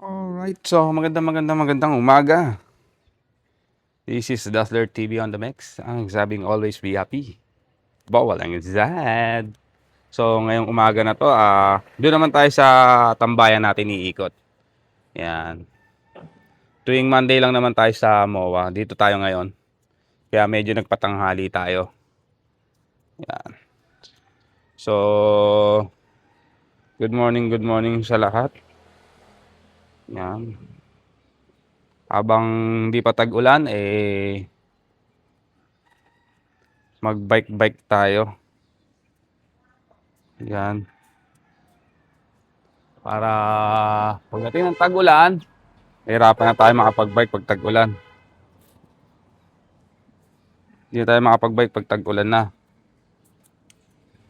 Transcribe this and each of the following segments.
Alright, so magandang umaga. This is Dazzler TV on the mix. Ang sabing always be happy. Bawal ang sad. So ngayong umaga na to, doon naman tayo sa tambayan natin iikot. Yan. Tuwing Monday lang naman tayo sa MOA. Dito tayo ngayon. Kaya medyo nagpatanghali tayo. Yan. So, good morning sa lahat. Yan. Habang hindi pa tag-ulan, mag-bike tayo. Yan. Para pagdating ng tag-ulan, hirapan na tayo makapag-bike pag tag-ulan. Hindi tayo makapag-bike pag tag-ulan na.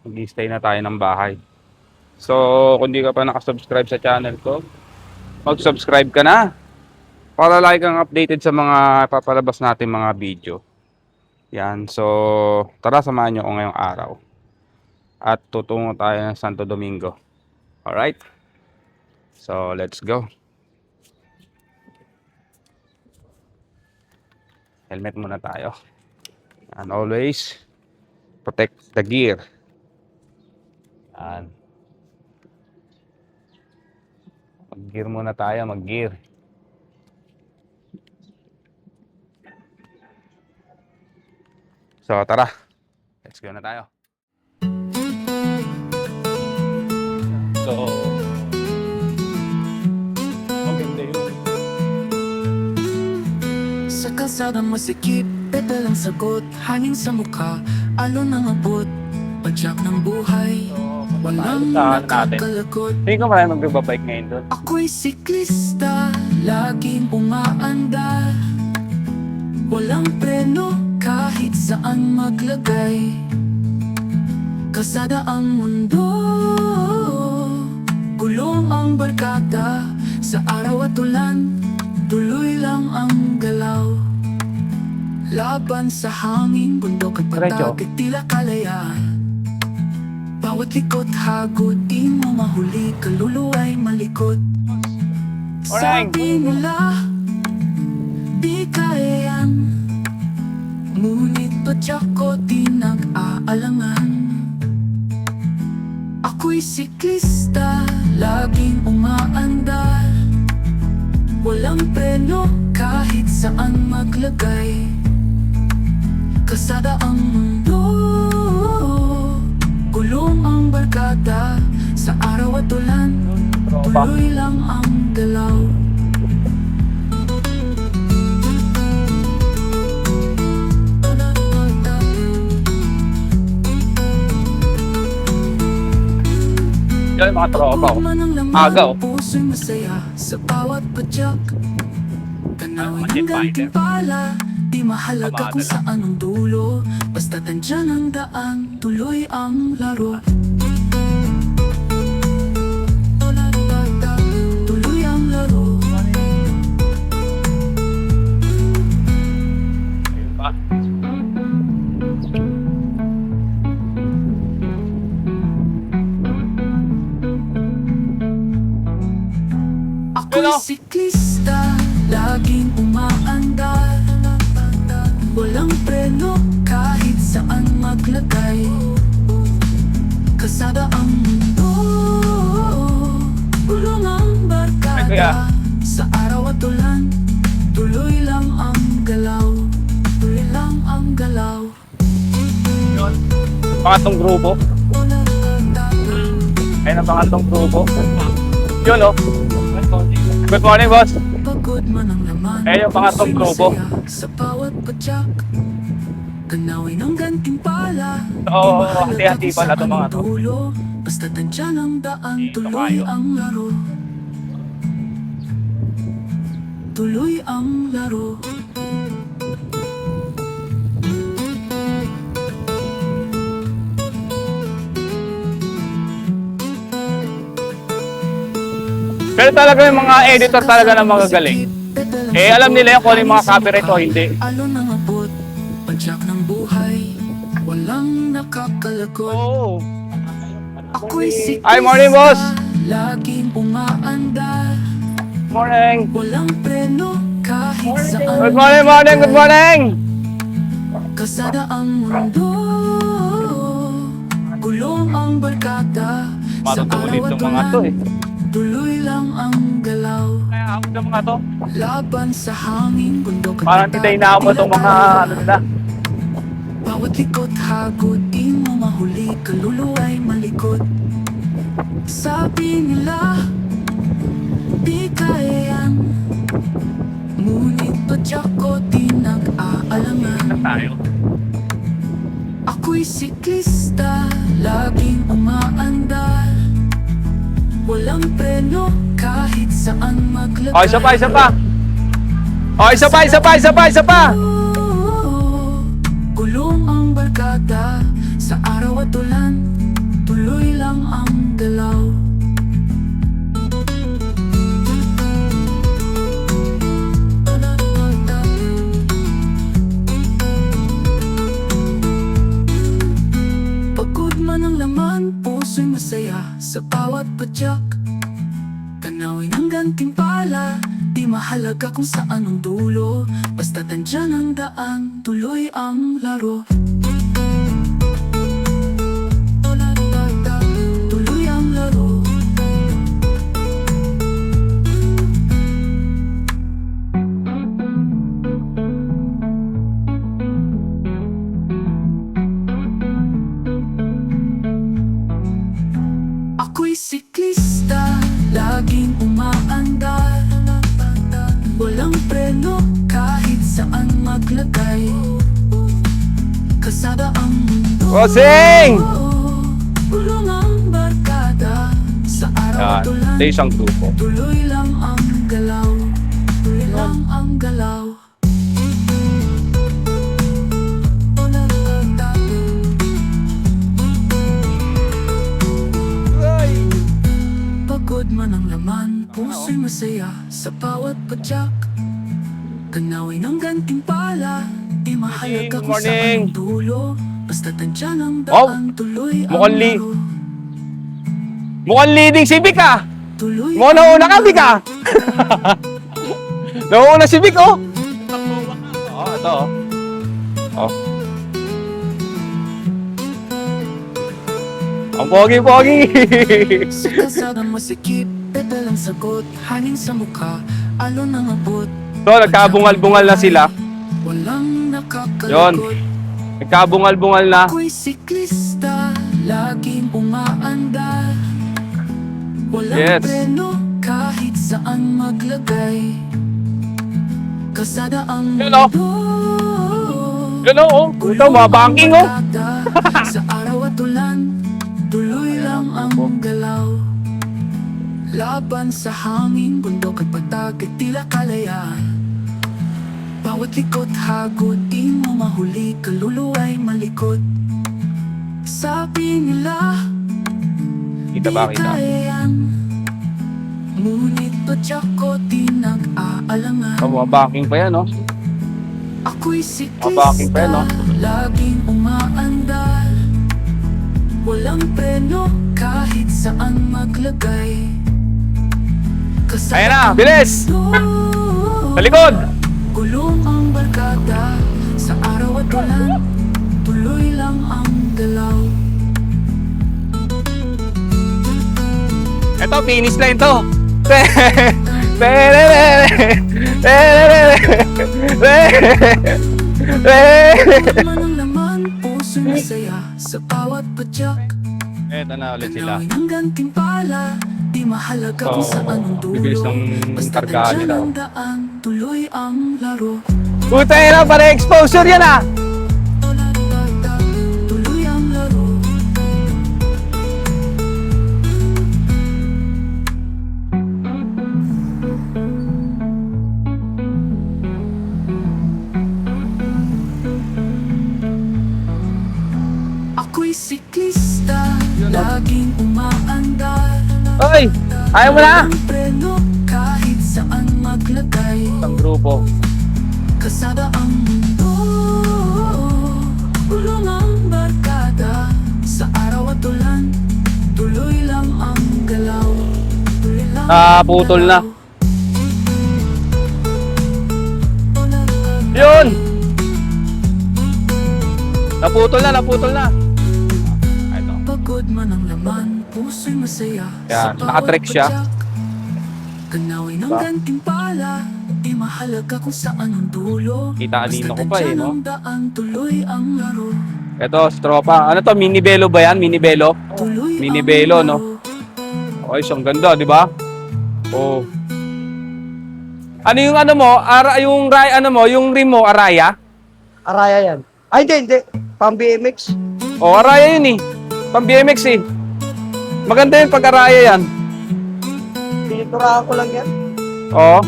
Mag-stay na tayo ng bahay. So, kung di ka pa nakasubscribe sa channel ko, mag-subscribe ka na. Para lagi kang updated sa mga papalabas natin mga video. Yan. So, tara samahan nyo ako ngayong araw. At tutungo tayo ng Santo Domingo. Alright? So, let's go. Helmet muna tayo. And always, protect the gear. Yan. Mag-gear muna tayo, mag-gear. So, tara. Let's go na tayo. So, maganda yun. Sa kalsada masikip, pepe lang sagot. Hangin sa mukha, alon ng abot. Padyak ng buhay, walang nakakalagot. Tingin ko marami magbabike ngayon doon. Ako'y siklista, laging umaandar. Walang preno, kahit saan maglagay. Kalsada ang mundo, gulong ang barkada. Sa araw at ulan, tuloy lang ang galaw. Laban sa hangin, bundok at patag at tila kalayaan. Bawat likot hagod, di mo mahuli, kaluluwa'y malikot. Sabi nila, di kaya yan, ngunit padyak ko di nag-aalangan. Ako'y siklista, laging umaandar. Walang preno, kahit saan maglagay. Kalsada ang mundo, gulong ang barkada. Sa araw at ulan, tuloy lang ang galaw. Yan mga tropa ko. Agaw. Puso'y masaya sa bawat padyak. Tanawin ang gantimpala, di mahalaga kung saan ang dulo. Basta tandyan ang daan, tuloy ang laro. Tuloy ang laro. Ako'y siklista, laging umaandar. Walang preno, kahit saan maglagay. Kalsada ang mundo, gulong ang barkada. Sa araw at ulan, tuloy lang ang galaw. Tuloy lang ang galaw. Yun. Pangatong grupo. Ayun ang pangatong grupo. Yun o. Good morning, boss. Pagod man ang laman, Ayun yung pangatong grupo. sa bawat padyak. Tanawin ang gantimpala, Oo, hati-hati pala itong mga to. dulo. Basta tandyan ang daan, tuloy ang laro. Tuloy ang laro. Pero talaga yung mga editor talaga na magagaling. Alam nila yung kung ano yung mga copyright o hindi. Alon ng abot, padyak ng buhay, walang nakakalagot. Oo. Ako'y siklista, Ay, morning, boss. laging umaandar. Morning! Walang preno kahit saan. Good morning, morning, good morning! Kasada ang mundo, gulong ang barkada. Sa Matutulit araw at tong mga to ulan, eh. tuloy lang ang galaw. Kaya ako ng mga to. Laban sa hangin, bundok at Parang dagat, hindi inaabot tong mga ano nila. bawat likot hagod, di mo mahuli, kaluluwa'y malikot. Sabi nila, di kaya yan, ngunit padyak ko di nag-aalangan. Tayo. Ako'y siklista, laging umaandar. Walang preno kahit saan maglakad. Oh, isa pa, isa pa! Oh, isa pa, isa pa, isa pa, isa pa! Gulong ang barkada, sa araw at ulan, tuloy lang ang galaw. Pagod man ang laman, puso'y masaya sa bawat padyak. Tanawin ang gantimpala, di mahalaga kung saan ang dulo, basta tandyan ang daan, tuloy ang laro. Tuloy ang laro. Ako'y siklista, laging umaandar. Walang preno kahit saan maglagay. Kasada ang mundo, Bossing! gulong ang barkada. Sa araw at ulan, Ito isang grupo. tuloy lang ang galaw. Tuloy lang ang galaw. Pagod man ang laman, puso'y masaya sa bawat padyak. Tanawin ang gantimpala, di mahalaga Good kung saan morning. ang dulo, basta tandyan ang Oh, daan, tuloy ang mukhang li- laro. Mukhang leading si Vic ah! Tuloy Mukhang nauna ka, Vic ah! Nauna si Vic oh! Oo, ito oh. Oh. Ang pogi-pogi! Sa kalsadang masikip, pepe lang sagot, hangin sa mukha, alon ang abot. So, nagkabungal-bungal na sila. Walang Yon. nakakalagot. Nagkabungal-bungal na. Ako'y siklista, laging umaandar. Walang Yes. preno kahit saan maglagay. Kasada ang Yun, oh. mundo. Yun oh, ito mga banking oh. Sa araw at ulan, tuloy lang ang galaw. Laban sa hangin, bundok at patag at tila kalayaan. Bawat likot hagod, di mo mahuli, kaluluwa'y malikot. Sabi nila, Kita ba, kita? yan, ngunit padyak ko di nag-aalangan. Oh, mga banking pa yan oh. Ako'y Mabaking pa siklista, yan, no? laging umaandar. Walang preno kahit saan maglagay. Kasama Ayan na, ang bilis! mundo, Sa likod! gulong ang barkada. Sa araw at ulan, tuloy lang ang galaw. Ito, finish line to. Man ang laman, puso'y masaya sa bawat padyak. Eto na ulit sila. Tanawin ang gantimpala, di mahalaga kung Oo, saan ang bibilis dulo, ng basta kargahan tandyan nila. ang daan, tuloy ang laro. Puta na, para exposure yan ah! Tuloy ang laro. Ako'y siklista, laging umaandar. Oy! Ayaw mo na! Walang preno kahit saan maglagay. Isang grupo. Kasada ang mundo, ulong ang barkada. Sa araw at ulan, tuloy lang ang galaw. Tuloy lang ang Putol na. galaw. Yun! Naputol na, naputol na. Ito. Pagod man ang laman, puso'y masaya. Yan, Sa nakatrek bawat siya. padyak. Tanawin ng gantimpala, di mahalaga kung saan ang dulo. Kita kanino ko pa eh, no? Basta daan, tuloy ang laro. Ito, tropa. Ano to? Mini Belo ba yan? Mini Belo? Tuloy Mini ang Belo, laro. no? Okay, ang ganda, di ba? Oh. Ano yung ano mo? Yung rim mo, Araya? Araya yan. Ay, hindi. Pang BMX. Oh, Araya yun eh. Pang BMX eh. Maganda yun pag Araya yan. Piniturahan ko lang yan. Oo.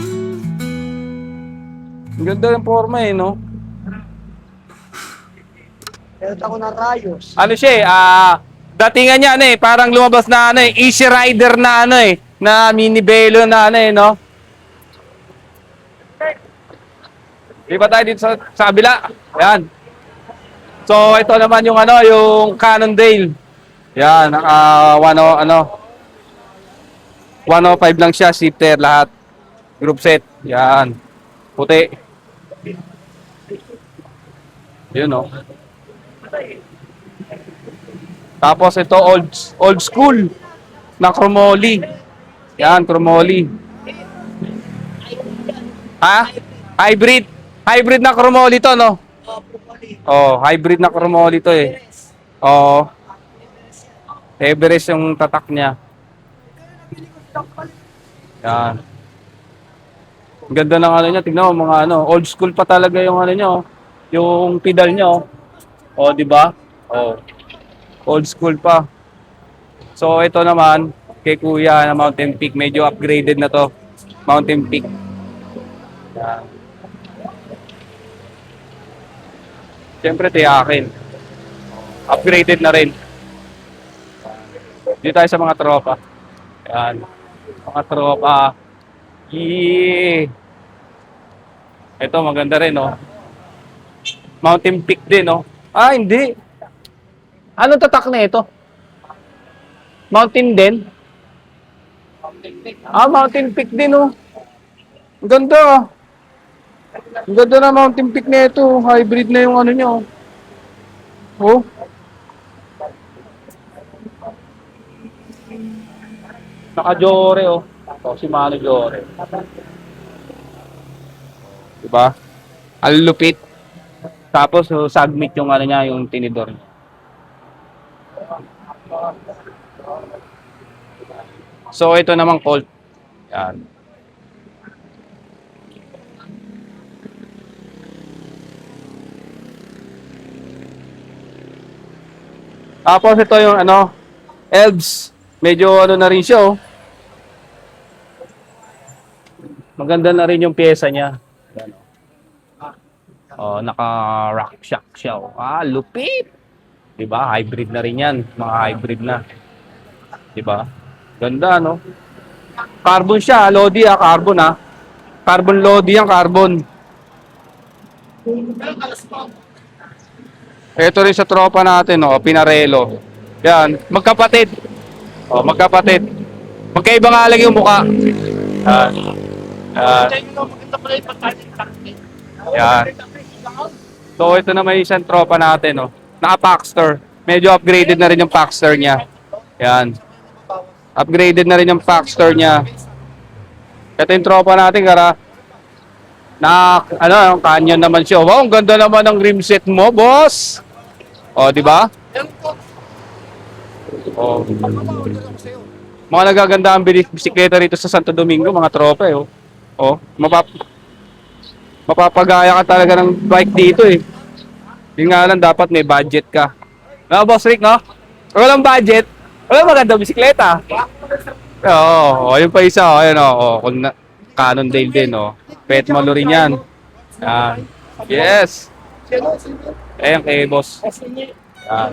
Ang ganda ng forma eh, no? Meron ako ng rayos. Ano siya eh, datingan niya ano eh, parang lumabas na ano eh, Easy Rider na ano eh, na mini Belo na ano eh, no? Di ba tayo dito sa kabila? Yan. So, ito naman yung ano, yung Cannondale. Yan, naka 105 lang siya, shifter lahat. Group set. Yan. Puti. Yun, no? Tapos ito old school na chromoly. Yan, chromoly. Ha? Hybrid. Hybrid na chromoly to, no? Oh, hybrid na chromoly to eh. Oh. Everest yung tatak niya. Yan. Ang ganda ng ano niya, tignan mo mga ano, old school pa talaga yung ano niya, oh. Yung pedal niya, oh. Oh, di ba? Oh. Old school pa. So ito naman kay Kuya na Mountain Peak, medyo upgraded na to. Mountain Peak. Yan. Siyempre tiyakin. Upgraded na rin. Dito tayo sa mga tropa. Yan. Mga tropa. Yee. Ito maganda rin, oh. Mountain Peak din, oh. Ah, hindi. Anong tatak na ito? Mountain din? Ah, Mountain Peak din, oh. Ang ganda, ah. Ang ganda na Mountain Peak na ito. Hybrid na yung ano nyo. Oh. Naka-Jore, oh. Ito, si Mano Jore. Diba? Ang lupit. Tapos, oh, submit yung ano niya, yung tinidor niya. So, ito namang Colt. Yan. Tapos, ito yung ano, Elves. Medyo ano na rin siya, oh. Maganda na rin yung pyesa niya. Yan, oh. Oh, naka-rock shock siya, oh. Ah, lupit! Diba? Hybrid na rin yan. Mga hybrid na. Diba? Ganda, no? Carbon siya. Lodi, carbon, Carbon Lodi yan, carbon. Ito rin sa tropa natin, no? Pinarello. Yan. Magkapatid. Oh, magkapatid. Magkaiba nga lang yung mukha. Yan. Yan. So, ito na may isang tropa natin, no? Naka-Paxter. Medyo upgraded na rin yung Paxter niya. Yan. Upgraded na rin yung Paxter niya. Ito yung tropa natin, kara. Ano, Canyon naman siya. Wow, ang ganda naman ng rim set mo, boss. O, di ba? O. Mga nagaganda ang bisikleta rito sa Santo Domingo, mga tropa, eh. O, mapapagaya ka talaga ng bike dito, eh. Yun nga lang, dapat may budget ka. No, Boss Rick, no? Walang budget, wala maganda bisikleta. Oo, yun pa isa, ayun, Cannondale din, Pet Malo rin yan. Yes. Ayan kay Boss. Yan.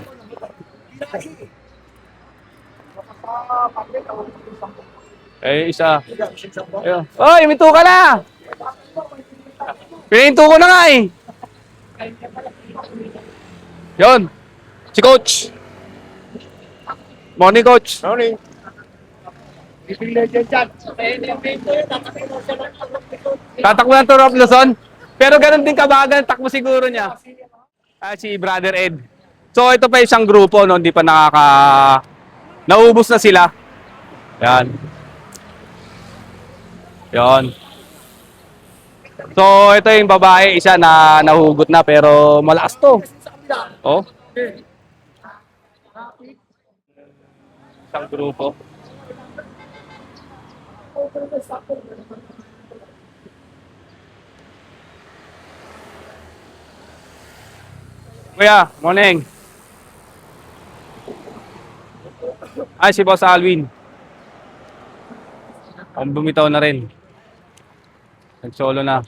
Isa. Ayun. Oy, minto ka na! Pininto ko na nga, eh. Yun. Si Coach. Morning, Coach. Morning. Tatakbo ng Tour of Luzon. Pero ganun din kabagal, takbo siguro niya. Si Brother Ed. So ito pa isang grupo, no, hindi pa naubos na sila. Yan. Yon. So ito yung babae, isa na nahugot na pero malakas to. Oh. Isang grupo. Kuya, morning. Ay, si Boss Alwin. Ang bumitaw na rin. Nag-solo na.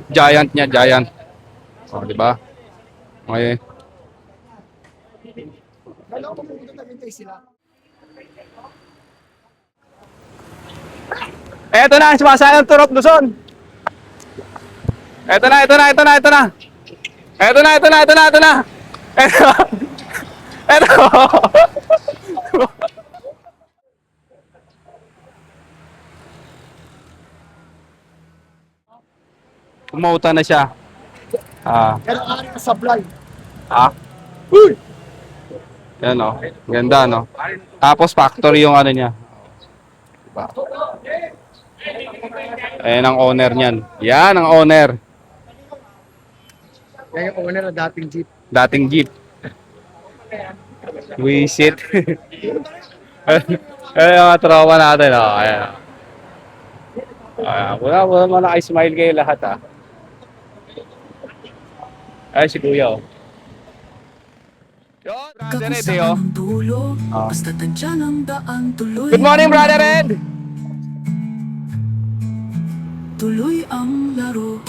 Giant niya, giant. Oh, di ba? Okay. Eto na, sumasayang Turok Luzon. Eto na. Eto. Umauta na siya. Pero ari ka supply. Uy! Yan o. Ganda no. Tapos factory yung ano niya. Diba? Ayan ang owner niyan. Yan ang owner. Yan yung owner ng dating jeep. Dating jeep. Wisit. Ayan yung mga tropa natin. Oh. Ayan. Wala mo naka-smile kayo lahat ah. Ay, si Kuya oh. Yun, Brother Ed eh oh. Dulo, basta tandyan ang daan, tuloy. Good morning, Brother Ed! Tuloy ang laro.